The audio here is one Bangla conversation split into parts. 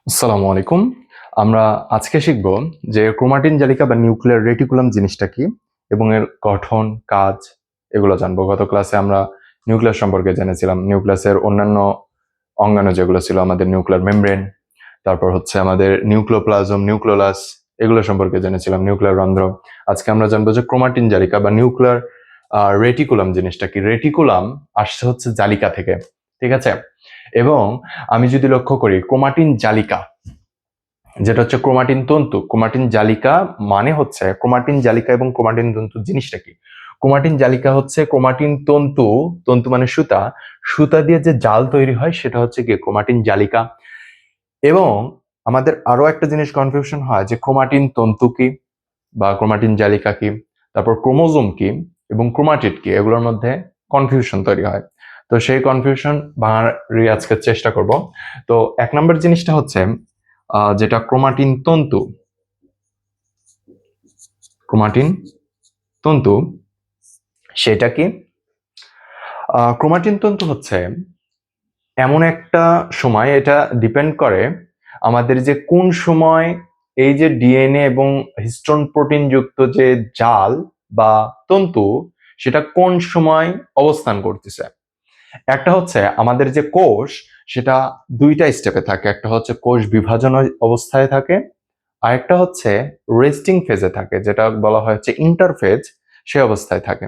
আসসালামু আলাইকুম। আমরা আজকে শিখব যে ক্রোমাটিন জালিকা বা নিউক্লিয়ার রেটিকুলাম জিনিসটা কি এবং এর গঠন, কাজ এগুলো জানবো। গত ক্লাসে আমরা নিউক্লিয়াস সম্পর্কে জেনেছিলাম। নিউক্লিয়াসের অন্যান্য অঙ্গাণু যেগুলো ছিল আমাদের নিউক্লিয়ার মেমব্রেন, তারপর হচ্ছে আমাদের নিউক্লিওপ্লাজম, নিউক্লিওলাস এগুলো সম্পর্কে জেনেছিলাম, নিউক্লিয়ার রন্ধ্র। আজকে আমরা জানবো যে ক্রোমাটিন জালিকা বা নিউক্লিয়ার রেটিকুলাম জিনিসটা কি। রেটিকুলাম আসছে হচ্ছে জালিকা থেকে, ঠিক আছে? এবং আমি যদি লক্ষ্য করি ক্রোমাটিন জালিকা যেটা হচ্ছে ক্রোমাটিন তন্তু, ক্রোমাটিন জালিকা মানে হচ্ছে ক্রোমাটিন জালিকা এবং ক্রোমাটিন তন্তু জিনিসটা কি। ক্রোমাটিন জালিকা হচ্ছে ক্রোমাটিন তন্তু, তন্তু মানে সুতা, সুতা দিয়ে যে জাল তৈরি হয় সেটা হচ্ছে কি ক্রোমাটিন জালিকা। এবং আমাদের আরো একটা জিনিস কনফিউশন হয় যে ক্রোমাটিন তন্তু কি বা ক্রোমাটিন জালিকা কি, তারপর ক্রোমোজোম কি এবং ক্রোমাটিড কি, এগুলোর মধ্যে কনফিউশন তৈরি হয়। তো সেই কনফিউশন ভাঙার আজকে চেষ্টা করব। তো এক নম্বর জিনিসটা হচ্ছে যেটা ক্রোমাটিন তন্তু, ক্রোমাটিন তন্তু সেটা কি? ক্রোমাটিন তন্তু হচ্ছে এমন একটা সময়, এটা ডিপেন্ড করে আমাদের যে কোন সময় এই যে ডিএনএ এবং হিস্টোন প্রোটিন যুক্ত যে জাল বা তন্তু সেটা কোন সময় অবস্থান করতেছে। একটা হচ্ছে আমাদের যে কোষ, সেটা দুইটা স্টেপে থাকে। একটা হচ্ছে কোষ বিভাজন অবস্থায় থাকে, আরেকটা হচ্ছে রেস্টিং ফেজে থাকে, যেটা বলা হয় হচ্ছে ইন্টারফেজ, সে অবস্থায় থাকে।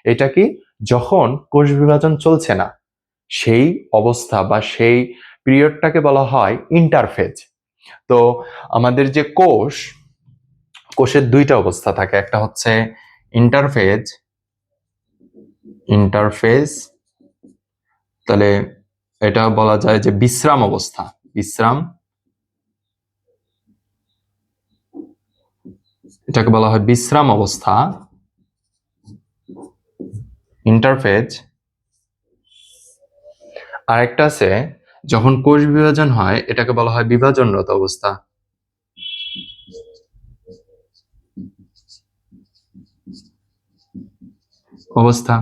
এটা কি? যখন কোষ বিভাজন চলছে না সেই অবস্থা বা সেই পিরিয়ডটাকে বলা হয় ইন্টারফেজ। তো আমাদের যে কোষ, কোষের দুইটা অবস্থা থাকে, একটা হচ্ছে ইন্টারফেজ, ইন্টারফেজ তাহলে এটা বলা যায় যে বিশ্রাম অবস্থা, বিশ্রাম, এটাকে বলা হয় বিশ্রাম অবস্থা, ইন্টারফেজ। আরেকটা আছে যখন কোষ বিভাজন হয়, এটাকে বলা হয় বিভাজনরত অবস্থা, অবস্থা।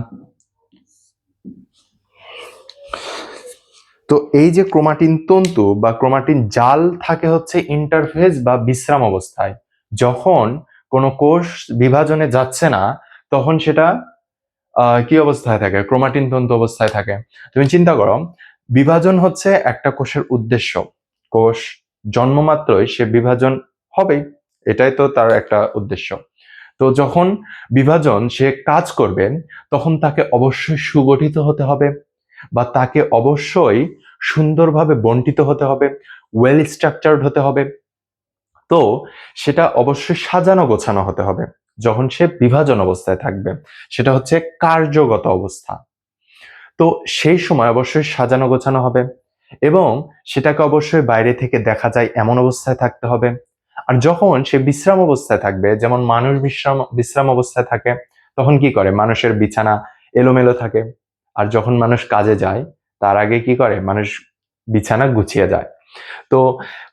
তো এই যে ক্রোমাটিন তন্তু বা ক্রোমাটিন জাল থাকে হচ্ছে ইন্টারফেজ বা বিশ্রাম অবস্থায়। যখন কোনো কোষ বিভাজনে যাচ্ছে না তখন সেটা কি অবস্থায় থাকে? ক্রোমাটিন তন্তু অবস্থায় থাকে। তুমি চিন্তা করো, বিভাজন হচ্ছে একটা কোষের উদ্দেশ্য। কোষ জন্মমাত্রই সে বিভাজন হবেই, এটাই তো তার একটা উদ্দেশ্য। তো যখন বিভাজন সে কাজ করবে তখন তাকে অবশ্যই সুগঠিত হতে হবে বা তাকে অবশ্যই সুন্দরভাবে বন্টিত হতে হবে, ওয়েল স্ট্রাকচারড হতে হবে। তো সেটা অবশ্যই সাজানো গোছানো হতে হবে। যখন সে বিভাজন অবস্থায় থাকবে সেটা হচ্ছে কার্যগত অবস্থা। তো সেই সময় অবশ্যই সাজানো গোছানো হবে এবং সেটাকে অবশ্যই বাইরে থেকে দেখা যায় এমন অবস্থায় থাকতে হবে। আর যখন সে বিশ্রাম অবস্থায় থাকবে, যেমন মানুষ বিশ্রাম বিশ্রাম অবস্থায় থাকে, তখন কি করে? মানুষের বিছানা এলোমেলো থাকে। আর যখন মানুষ কাজে যায় তার আগে কি করে? মানুষ বিছানা গুছিয়ে যায়। তো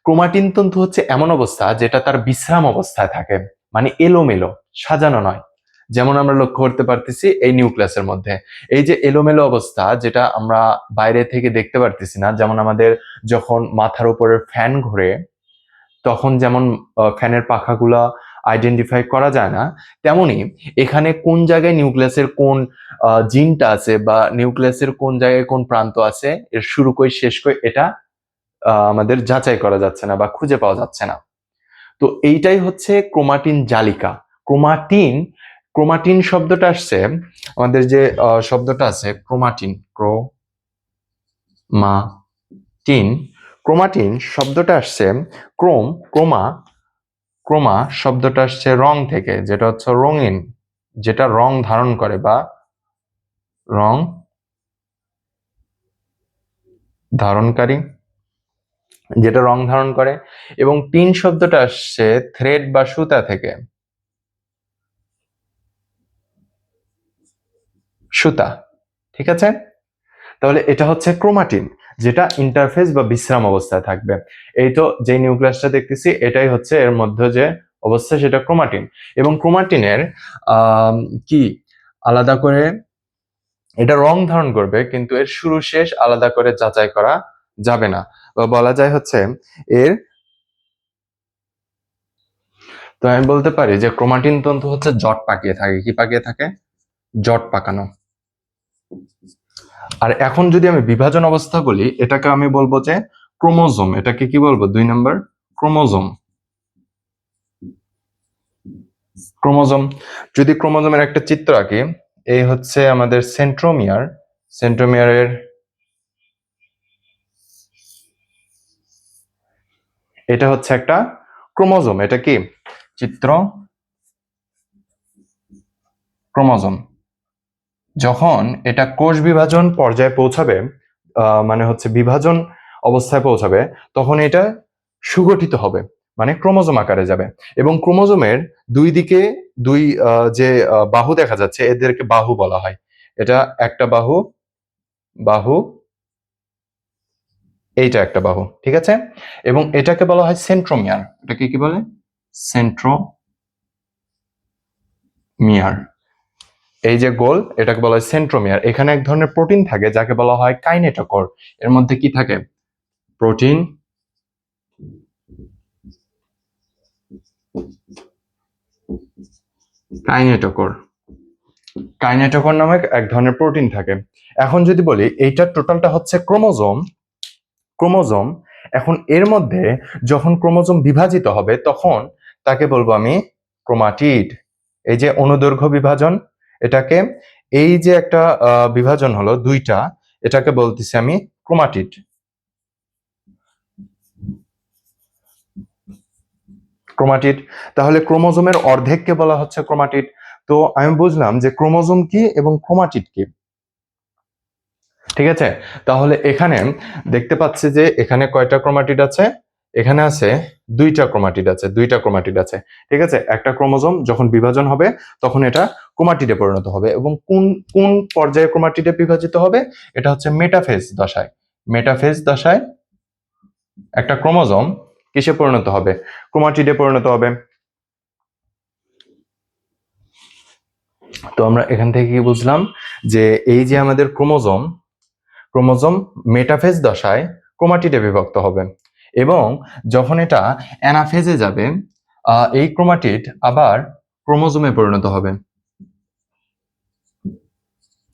ক্রোমাটিন তন্তু হচ্ছে এমন অবস্থা যেটা তার বিশ্রাম অবস্থায় থাকে, মানে এলোমেলো, সাজানো নয়। যেমন আমরা লক্ষ্য করতে পারতেছি এই নিউক্লিয়াসের মধ্যে এই যে এলোমেলো অবস্থা, যেটা আমরা বাইরে থেকে দেখতে পারতেছি না। যেমন আমাদের যখন মাথার উপরে ফ্যান ঘোরে তখন যেমন ফ্যানের পাখাগুলা আইডেন্টিফাই করা যায় না, তেমনি এখানে কোন জায়গায় নিউক্লিয়াসের কোন জিনটা আছে বা নিউক্লিয়াসের কোন জায়গায় কোন প্রান্ত আছে, এর শুরু কই শেষ কই, এটা আমাদের যাচাই করা যাচ্ছে না বা খুঁজে পাওয়া যাচ্ছে না। তো এইটাই হচ্ছে ক্রোমাটিন জালিকা। ক্রোমাটিন, ক্রোমাটিন শব্দটা আসছে আমাদের যে শব্দটা আছে ক্রোমাটিন, ক্রোমাটিন, ক্রোমাটিন শব্দটা আসছে ক্রোম, ক্রোমা, ক্রোমা শব্দটা আসছে রং থেকে, যেটা হচ্ছে রঙিন, যেটা রং ধারণ করে বা রং ধারণকারী, যেটা রং ধারণ করে। এবং টিন শব্দটা আসছে থ্রেড বা সুতা থেকে, সুতা, ঠিক আছে? তাহলে এটা হচ্ছে ক্রোমাটিন, যেটা ইন্টারফেস বা বিশ্রাম অবস্থায় থাকবে। এই তো যে নিউক্লিয়াসটা দেখতেছি এটাই হচ্ছে এর মধ্যে যে অবস্থা, সেটা ক্রোমাটিন। এবং ক্রোমাটিনের কি আলাদা করে এটা রং ধারণ করবে, কিন্তু এর শুরু শেষ আলাদা করে যাচাই করা যাবে না, বা বলা যায় হচ্ছে এর তো আমি বলতে পারি যে ক্রোমাটিন তন্তু হচ্ছে জট পাকিয়ে থাকে। কি পাকিয়ে থাকে? জট পাকানো। আর এখন যদি আমি বিভাজন অবস্থা বলি, এটাকে আমি বলবো যে ক্রোমোজোম। এটাকে কি বলবো? 2 নম্বর ক্রোমোজোম। ক্রোমোজোম। যদি ক্রোমোজোমের একটা চিত্র আঁকি, এই হচ্ছে আমাদের সেন্ট্রোমিয়ার। সেন্ট্রোমিয়ারের এটা হচ্ছে একটা ক্রোমোজোম। এটা কি চিত্র? ক্রোমোজোম। যখন এটা কোষ বিভাজন পর্যায়ে পৌঁছাবে, মানে হচ্ছে বিভাজন অবস্থায় পৌঁছাবে, তখন এটা সুগঠিত হবে, মানে ক্রোমোজোম আকারে যাবে। এবং ক্রোমোজোমের দুই দিকে দুই যে বাহু দেখা যাচ্ছে, এদেরকে বাহু বলা হয়। এটা একটা বাহু, বাহু, এইটা একটা বাহু, ঠিক আছে? এবং এটাকে বলা হয় সেন্ট্রোমিয়ার। এটাকে কি বলে? সেন্ট্রোমিয়ার। এই যে গোল, এটাকে বলা হয় সেন্ট্রোমিয়ার। এখানে এক ধরনের প্রোটিন থাকে যাকে বলা হয় কাইনেটোকোর। এর মধ্যে কি থাকে? Protein, kinetochore. কাইনেটোকোর নামে এক ধরনের প্রোটিন থাকে। এখন যদি বলি এইটা টোটালটা হচ্ছে ক্রোমোজোম। ক্রোমোজোম। এখন এর মধ্যে যখন ক্রোমোজোম বিভাজিত হবে, তখন তাকে বলবো আমি ক্রোমাটিড। এই যে অনুদৈর্ঘ্য বিভাজন, এটাকে, এই যে একটা বিভাজন হলো দুইটা, এটাকে বলতেছি আমি ক্রোমাটিড। ক্রোমাটিড। তাহলে ক্রোমোজোমের অর্ধেককে বলা হচ্ছে ক্রোমাটিড। তো আমি বুঝলাম যে ক্রোমোজোম কি এবং ক্রোমাটিড কি। ঠিক আছে? তাহলে এখানে দেখতে পাচ্ছি যে এখানে কয়টা ক্রোমাটিড আছে? এখানে আছে দুইটা ক্রোমাটিড আছে, দুইটা ক্রোমাটিড আছে। ঠিক আছে? একটা ক্রোমোজোম যখন বিভাজন হবে তখন এটা ক্রোমাটিডে পরিণত হবে। এবং কোন কোন পর্যায়ে ক্রোমাটিডে বিভাজিত হবে? এটা হচ্ছে মেটাফেজ দশায়। মেটাফেজ দশায় একটা ক্রোমোজোম কিসে পরিণত হবে? ক্রোমাটিডে পরিণত হবে। তো আমরা এখান থেকে কি বুঝলাম? যে এই যে আমাদের ক্রোমোজোম, ক্রোমোজোম মেটাফেজ দশায় ক্রোমাটিডে বিভক্ত হবে। এবং যখন এটা অ্যানাফেজে যাবে, এই ক্রোমাটিড আবার ক্রোমোজোমে পরিণত হবে।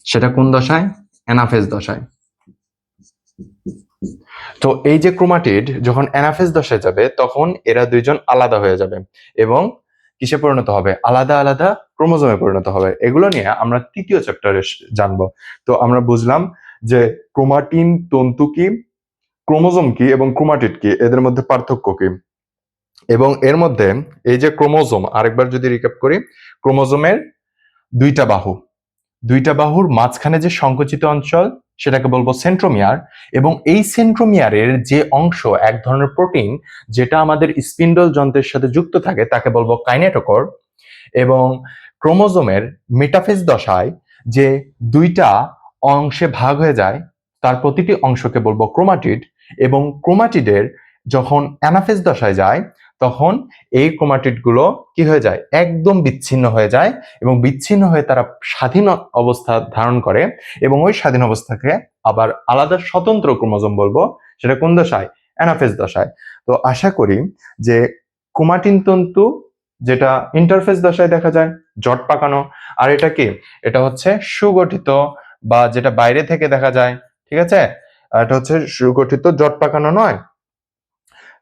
সেটা কোন দশায়? অ্যানাফেজ দশায়। তো এই যে ক্রোমাটিড যখন অ্যানাফেজ দশায় যাবে, তখন এরা দুইজন আলাদা হয়ে যাবে এবং কিসে পরিণত হবে? আলাদা আলাদা ক্রোমোজোমে পরিণত হবে। এগুলো নিয়ে আমরা তৃতীয় চ্যাপ্টারে জানবো। তো আমরা বুঝলাম যে ক্রোমাটিন তন্তু কি, ক্রোমোজোম কি এবং ক্রোমাটিড কি, এদের মধ্যে পার্থক্য কি। এবং এর মধ্যে এই যে ক্রোমোজোম, আরেকবার যদি রিক্যাপ করি, ক্রোমোজোমের দুইটা বাহু, দুইটা বাহুর মাঝখানে যে সংকুচিত অঞ্চল, সেটাকে বলবো সেন্ট্রোমিয়ার। এবং এই সেন্ট্রোমিয়ারের যে অংশ, এক ধরনের প্রোটিন যেটা আমাদের স্পিন্ডল যন্ত্রের সাথে যুক্ত থাকে, তাকে বলবো কাইনেটোকোর। এবং ক্রোমোজোমের মেটাফেজ দশায় যে দুইটা অংশে ভাগ হয়ে যায়, তার প্রতিটি অংশকে বলবো ক্রোমাটিড। এবং ক্রোমাটিডের যখন অ্যানাফেজ দশায় যায়, তখন এই ক্রোমাটিড গুলো কি হয়ে যায়? একদম বিচ্ছিন্ন হয়ে যায়। এবং বিচ্ছিন্ন হয়ে তারা স্বাধীন অবস্থা ধারণ করে। এবং ওই স্বাধীন অবস্থাকে আবার আলাদা স্বতন্ত্র ক্রোমোজোম বলবো। সেটা কোন দশায়? অ্যানাফেজ দশায়। তো আশা করি যে ক্রোমাটিন তন্তু যেটা ইন্টারফেস দশায় দেখা যায়, জট পাকানো। আর এটা কি? এটা হচ্ছে সুগঠিত, বা যেটা বাইরে থেকে দেখা যায়। ঠিক আছে? এটা হচ্ছে সুগঠিত, জট পাকানো নয়।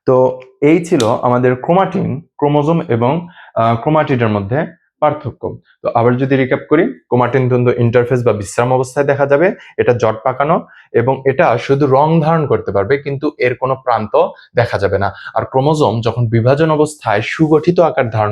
তো এই ছিল আমাদের ক্রোমাটিন, ক্রোমোজোম এবং ক্রোমাটিডের মধ্যে পার্থক্য। তো আবার যদি রিক্যাপ করি, ক্রোমাটিন তন্তু ইন্টারফেস বা বিশ্রাম অবস্থায় দেখা যাবে, এটা জট পাকানো, এবং এটা শুধু রং ধারণ করতে পারবে, কিন্তু এর কোনো প্রান্ত দেখা যাবে না। আর ক্রোমোজোম যখন বিভাজন অবস্থায় সুগঠিত আকার ধারণ